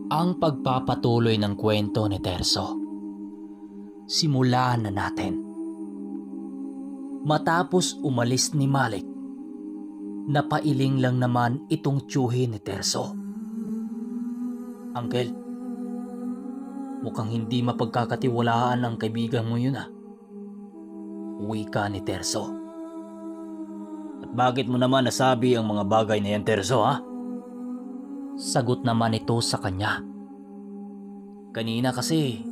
Ang pagpapatuloy ng kwento ni Terso. Simulan na natin. Matapos umalis ni Malik, napailing lang naman itong tiyuhin ni Terso. Uncle, mukhang hindi mapagkakatiwalaan ang kaibigan mo yun ah. Wika ni Terso. At bakit mo naman nasabi ang mga bagay na yan, Terso ha? Sagot naman ito sa kanya. Kanina kasi,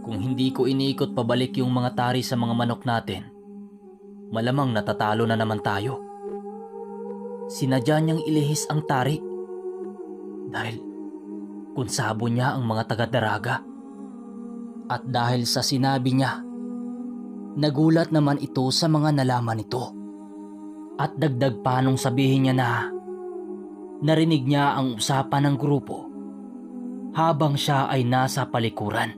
kung hindi ko iniikot pabalik yung mga tari sa mga manok natin, malamang natatalo na naman tayo. Sinadya niyang ilihis ang tari dahil kunsabo niya ang mga taga-Daraga. At dahil sa sinabi niya, nagulat naman ito sa mga nalaman nito. At dagdag pa nung sabihin niya na narinig niya ang usapan ng grupo habang siya ay nasa palikuran.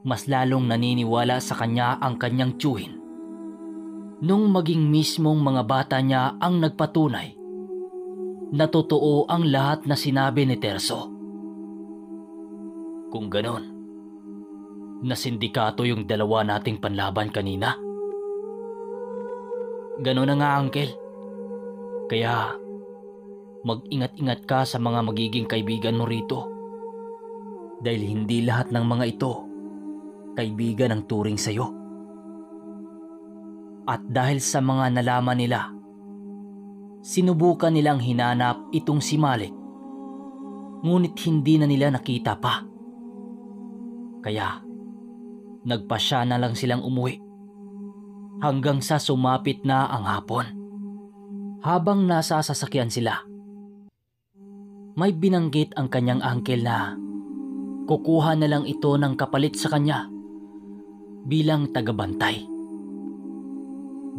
Mas lalong naniniwala sa kanya ang kanyang tiyuhin nung maging mismong mga bata niya ang nagpatunay na totoo ang lahat na sinabi ni Terso. Kung ganon, nasindikato yung dalawa nating panlaban kanina. Ganon na nga, Uncle. Kaya mag-ingat-ingat ka sa mga magiging kaibigan mo rito. Dahil hindi lahat ng mga ito kaibigan ang turing sa'yo. At dahil sa mga nalaman nila, sinubukan nilang hinanap itong si Malik. Ngunit hindi na nila nakita pa. Kaya nagpasya na lang silang umuwi hanggang sa sumapit na ang hapon. Habang nasa sasakyan sila, may binanggit ang kanyang uncle na kukuha na lang ito ng kapalit sa kanya bilang tagabantay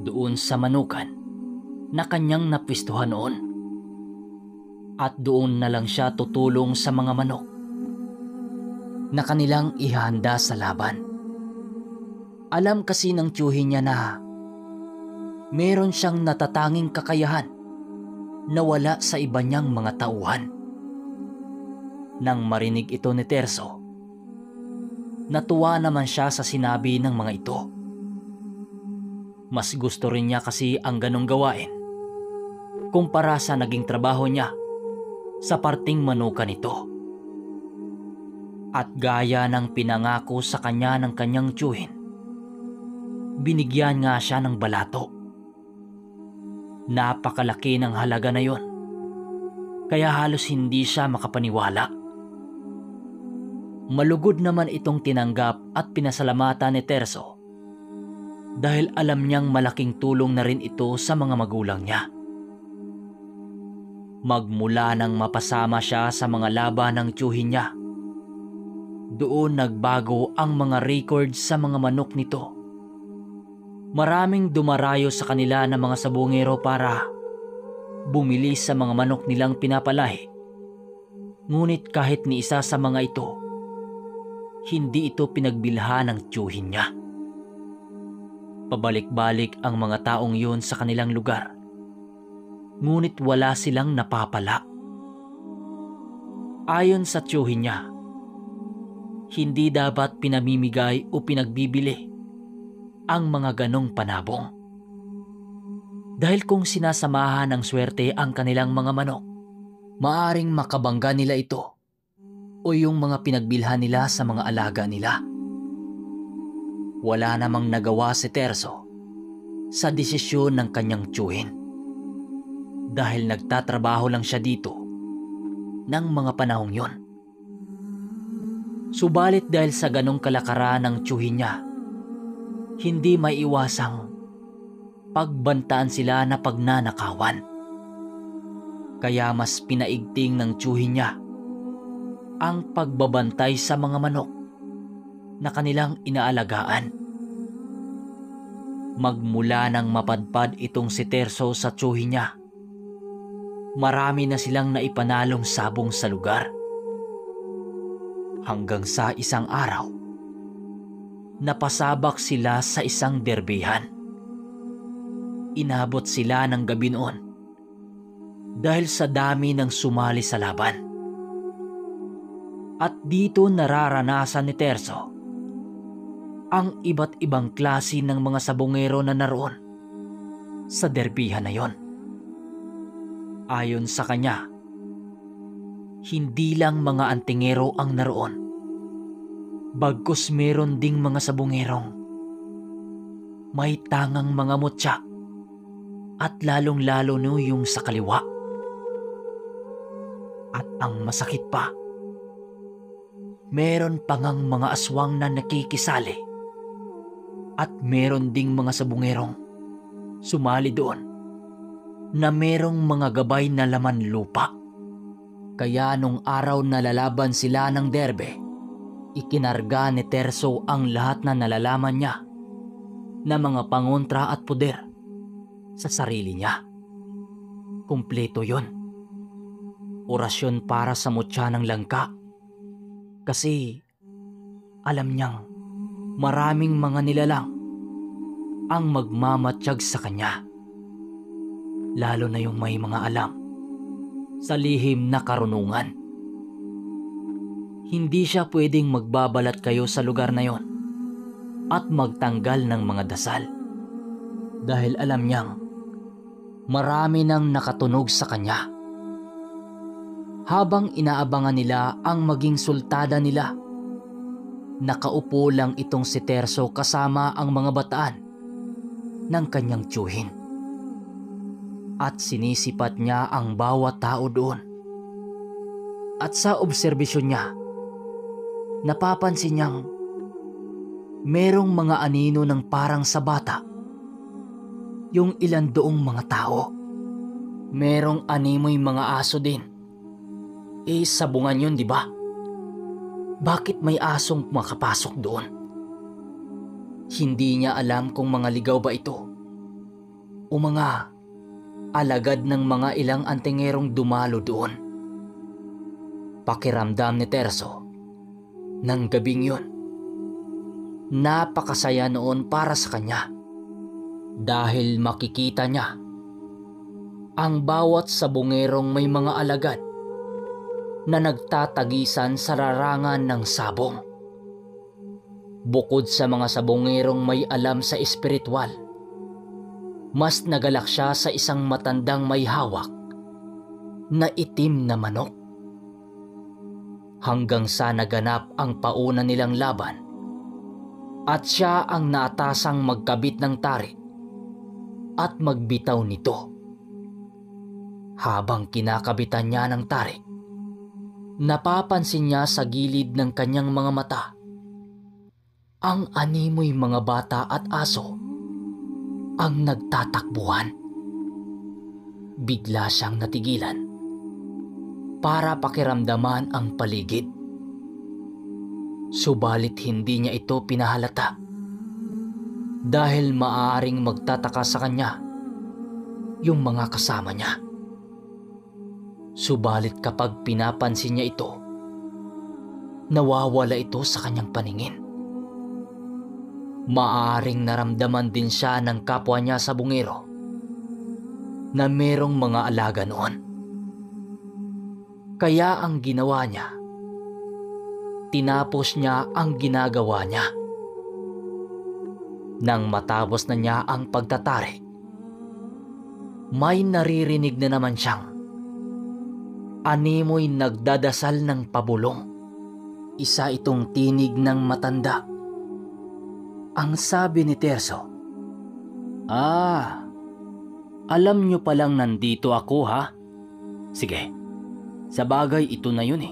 doon sa manukan na kanyang napwistuhan noon. At doon na lang siya tutulong sa mga manok na kanilang ihanda sa laban. Alam kasi ng tiyuhin niya na meron siyang natatanging kakayahan na wala sa iba niyang mga tauhan. Nang marinig ito ni Terso, natuwa naman siya sa sinabi ng mga ito. Mas gusto rin niya kasi ang ganong gawain kumpara sa naging trabaho niya sa parting manukan nito. At gaya ng pinangako sa kanya ng kanyang tiyuhin, binigyan nga siya ng balato. Napakalaki ng halaga na yon, kaya halos hindi siya makapaniwala. Malugod naman itong tinanggap at pinasalamatan ni Terso dahil alam niyang malaking tulong na rin ito sa mga magulang niya. Magmula nang mapasama siya sa mga laban ng tiyuhin niya, doon nagbago ang mga records sa mga manok nito. Maraming dumarayo sa kanila na mga sabungero para bumili sa mga manok nilang pinapalahi. Ngunit kahit ni isa sa mga ito, hindi ito pinagbilhan ng tiyuhin niya. Pabalik-balik ang mga taong yun sa kanilang lugar, ngunit wala silang napapala. Ayon sa tiyuhin niya, hindi dapat pinamimigay o pinagbibili ang mga ganong panabong. Dahil kung sinasamahan ng swerte ang kanilang mga manok, maaring makabangga nila ito o yung mga pinagbilhan nila sa mga alaga nila. Wala namang nagawa si Terso sa desisyon ng kanyang tiyuhin dahil nagtatrabaho lang siya dito ng mga panahong yon. Subalit dahil sa ganong kalakaran ng tiyuhin niya, hindi may iwasang pagbantaan sila na pagnanakawan. Kaya mas pinaigting ng tiyuhin niya ang pagbabantay sa mga manok na kanilang inaalagaan. Magmula nang mapadpad itong si Terso sa tiyuhin niya, marami na silang naipanalong sabong sa lugar. Hanggang sa isang araw, napasabak sila sa isang derbihan. Inabot sila ng gabi noon dahil sa dami ng sumali sa laban. At dito nararanasan ni Terso ang iba't ibang klase ng mga sabongero na naroon sa derbihan na yon. Ayon sa kanya, hindi lang mga antingero ang naroon, bagkus meron ding mga sabongerong may tangang mga mutya at lalong-lalo no yung sa kaliwa. At ang masakit pa, meron pangang mga aswang na nakikisali at meron ding mga sabongerong sumali doon na merong mga gabay na laman lupa. Kaya nung araw na lalaban sila ng derbe, ikinarga ni Terso ang lahat na nalalaman niya na mga pangontra at puder sa sarili niya. Kumpleto yon. Orasyon para sa mutya ng langka. Kasi alam niyang maraming mga nilalang ang magmamatsyag sa kanya. Lalo na yung may mga alam sa lihim na karunungan. Hindi siya pwedeng magbabalat kayo sa lugar na yon at magtanggal ng mga dasal. Dahil alam niyang marami nang nakatunog sa kanya. Habang inaabangan nila ang maging sultada nila, nakaupo lang itong si Terso kasama ang mga bataan ng kanyang tiyuhin. At sinisipat niya ang bawat tao doon. At sa obserbasyon niya, napapansin niyang merong mga anino ng parang sa bata. Yung ilan doong mga tao. Merong animoy mga aso din. Sabungan yun, di ba? Bakit may asong makapasok doon? Hindi niya alam kung mga ligaw ba ito o mga alagad ng mga ilang antingerong dumalo doon. Pakiramdam ni Terso ng gabing yun, napakasaya noon para sa kanya dahil makikita niya ang bawat sabongerong may mga alagad na nagtatagisan sa larangan ng sabong. Bukod sa mga sabongerong may alam sa espiritual, mas nagalak siya sa isang matandang may hawak na itim na manok. Hanggang sa naganap ang pauna nilang laban at siya ang naatasang magkabit ng tarik at magbitaw nito. Habang kinakabitan niya ng tarik, napapansin niya sa gilid ng kanyang mga mata ang animoy mga bata at aso ang nagtatakbuhan. Bigla siyang natigilan para pakiramdaman ang paligid. Subalit hindi niya ito pinahalata dahil maaaring magtataka sa kanya yung mga kasama niya. Subalit kapag pinapansin niya ito, nawawala ito sa kanyang paningin. Maaaring naramdaman din siya ng kapwa niya sa bungero na merong mga alaga noon. Kaya ang ginawa niya, tinapos niya ang ginagawa niya. Nang matapos na niya ang pagtatari, may naririnig na naman siyang animoy nagdadasal ng pabulong. Isa itong tinig ng matanda. Ang sabi ni Terso, alam nyo palang nandito ako, ha? Sige, sa bagay ito na yun eh.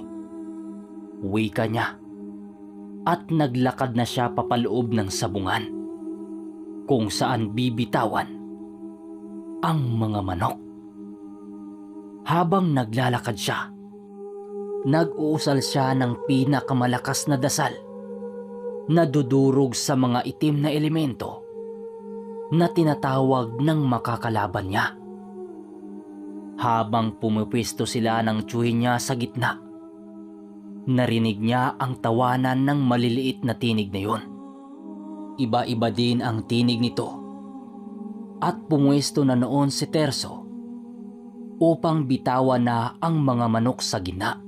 Wika niya. At naglakad na siya papaloob ng sabungan kung saan bibitawan ang mga manok. Habang naglalakad siya, nag-uusal siya ng pinakamalakas na dasal na dudurog sa mga itim na elemento na tinatawag ng makakalaban niya. Habang pumipwesto sila ng tiyuhin niya sa gitna, narinig niya ang tawanan ng maliliit na tinig na yun. Iba-iba din ang tinig nito at pumwesto na noon si Terso upang bitawan na ang mga manok sa gina.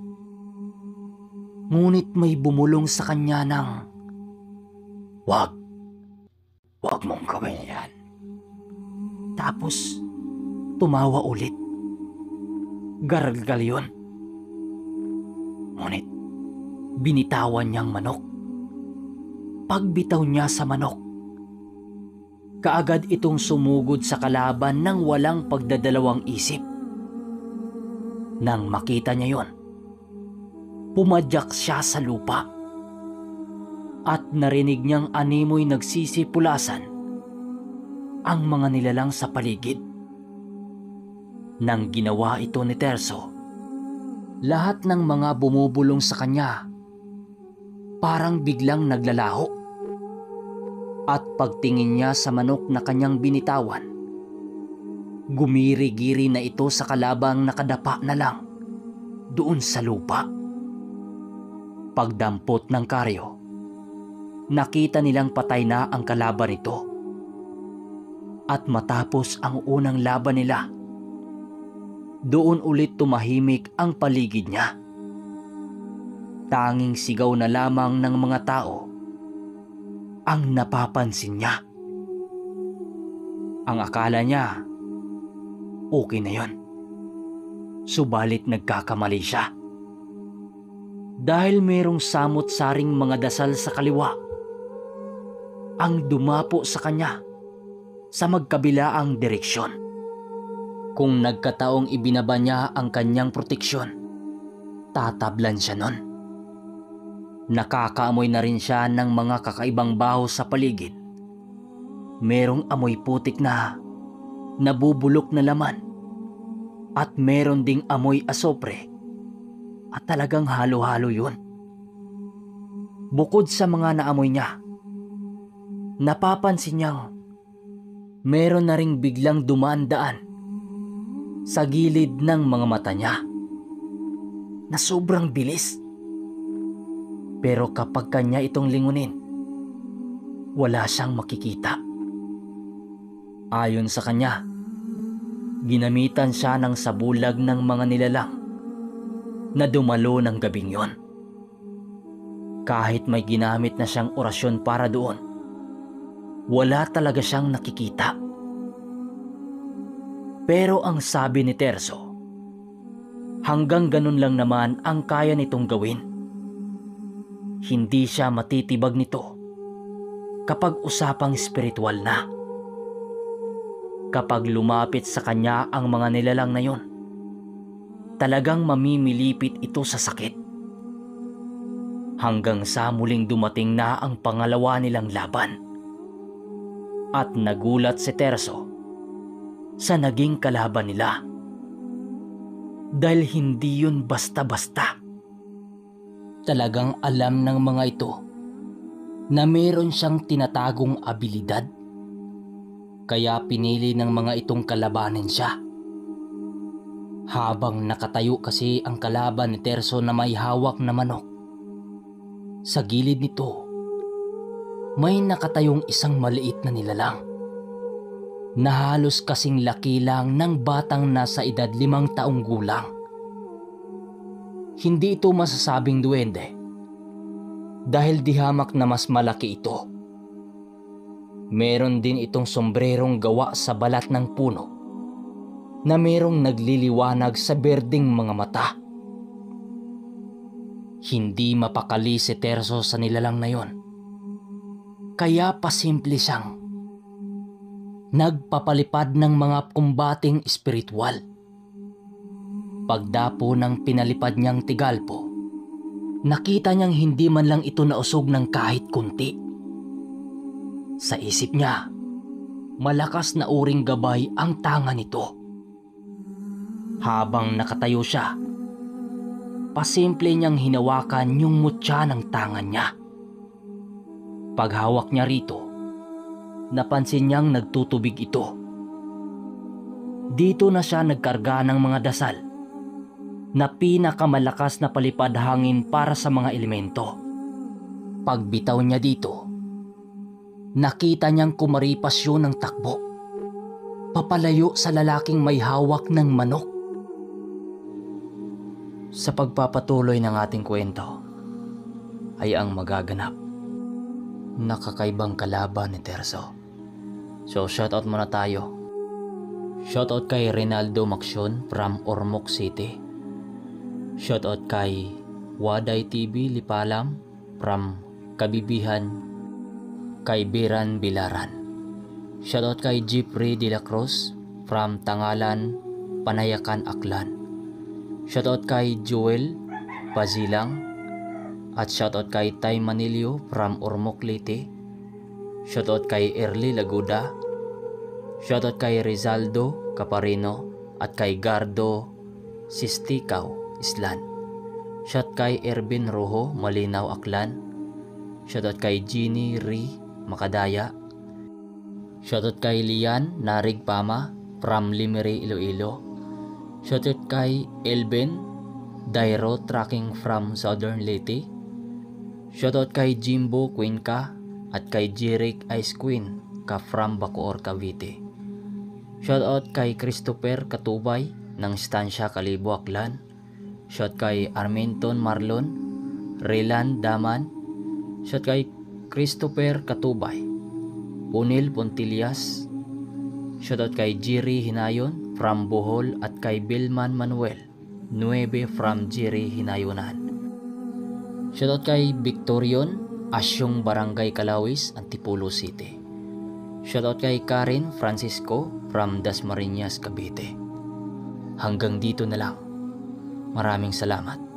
Ngunit may bumulong sa kanya ng, "Wag, wag mong gawin yan." Tapos tumawa ulit. Gargal yun. Ngunit binitawan niyang manok. Pagbitaw niya sa manok, kaagad itong sumugod sa kalaban ng walang pagdadalawang isip. Nang makita niya yon, pumadyak siya sa lupa at narinig niyang animoy nagsisipulasan ang mga nilalang sa paligid. Nang ginawa ito ni Terso, lahat ng mga bumubulong sa kanya parang biglang naglalaho. At pagtingin niya sa manok na kanyang binitawan, gumiri-giri na ito sa kalabang nakadapa na lang doon sa lupa. Pagdampot ng karyo, nakita nilang patay na ang kalaban nito. At matapos ang unang laban nila, doon ulit tumahimik ang paligid niya. Tanging sigaw na lamang ng mga tao ang napapansin niya. Ang akala niya, okay na yon. Subalit nagkakamali siya. Dahil merong samot-saring mga dasal sa kaliwa ang dumapo sa kanya sa magkabilaang direksyon. Kung nagkataong ibinaba niya ang kanyang proteksyon, tatablan siya nun. Nakakaamoy na rin siya ng mga kakaibang baho sa paligid. Merong amoy putik na nabubulok na laman at meron ding amoy asopre at talagang halo-halo yun. Bukod sa mga naamoy niya, napapansin niyang meron na ring biglang dumaan-daan sa gilid ng mga mata niya na sobrang bilis. Pero kapag kanya itong lingunin, wala siyang makikita. Ayon sa kanya, ginamitan siya ng sabulag ng mga nilalang na dumalo ng gabing yon. Kahit may ginamit na siyang orasyon para doon, wala talaga siyang nakikita. Pero ang sabi ni Terso, hanggang ganun lang naman ang kaya nitong gawin. Hindi siya matitibag nito kapag usapang espiritual na. Kapag lumapit sa kanya ang mga nilalang na yon, talagang mamimilipit ito sa sakit. Hanggang sa muling dumating na ang pangalawa nilang laban. At nagulat si Terso sa naging kalaban nila. Dahil hindi yun basta-basta. Talagang alam ng mga ito na meron siyang tinatagong abilidad. Kaya pinili ng mga itong kalabanin siya. Habang nakatayo kasi ang kalaban ni Terso na may hawak na manok, sa gilid nito may nakatayong isang maliit na nilalang na halos kasing laki lang ng batang nasa edad 5 taong gulang. Hindi ito masasabing duwende dahil di hamak na mas malaki ito. Meron din itong sombrerong gawa sa balat ng puno na merong nagliliwanag sa berdeng mga mata. Hindi mapakali si Terso sa nilalang na yon, kaya pasimple siyang nagpapalipad ng mga kumbating espiritual. Pagdapo ng pinalipad niyang tigalpo, nakita niyang hindi man lang ito nausog ng kahit kunti. Sa isip niya, malakas na uring gabay ang tanga nito. Habang nakatayo siya, pasimple niyang hinawakan yung mutya ng tangan niya. Paghawak niya rito, napansin niyang nagtutubig ito. Dito na siya nagkarga ng mga dasal na pinakamalakas na palipad hangin para sa mga elemento. Pagbitaw niya dito, nakita niyang kumaripas yun ng takbo, papalayo sa lalaking may hawak ng manok. sa pagpapatuloy ng ating kwento ay ang magaganap na kakaibang kalaban ni Terso. So shoutout muna tayo. Shoutout kay Rinaldo Maksyon from Ormoc City. Shoutout kay Waday TV Lipalam from Kabibihan, kay Biran Bilaran. Shoutout kay Jeffrey De La Cruz from Tangalan, Panayakan, Aklan. Shoutout kay Joel Pazilang. At shoutout kay Tay Manilio from Ormoc Leyte. Shoutout kay Erly Laguda. Shoutout kay Rizaldo Caparino at kay Gardo Sistikaw Islan. Shoutout kay Ervin Rojo Malinaw, Aklan. Shoutout kay Jeannie Ri Makadaya. Shoutout kay Lian Narig Pama from Limeri, Iloilo. Shoutout kay Elben Dairo Tracking from Southern Leyte. Shoutout kay Jimbo Cuenca at kay Jeric Ice Queen ka from Bacoor, Cavite. Shoutout kay Christopher Katubay ng Estancia, Kalibo, Aklan. Shoutout kay Armenton Marlon Relan Daman. Shoutout kay Christopher Katubay Punil Pontillas. Shoutout kay Jiri Hinayon from Bohol at kay Bilman Manuel 9 from Jiri Hinayonan. Shoutout kay Victorion Asyong Barangay Calawis, Antipolo City. Shoutout kay Karen Francisco from Dasmariñas, Cavite. Hanggang dito na lang. Maraming salamat.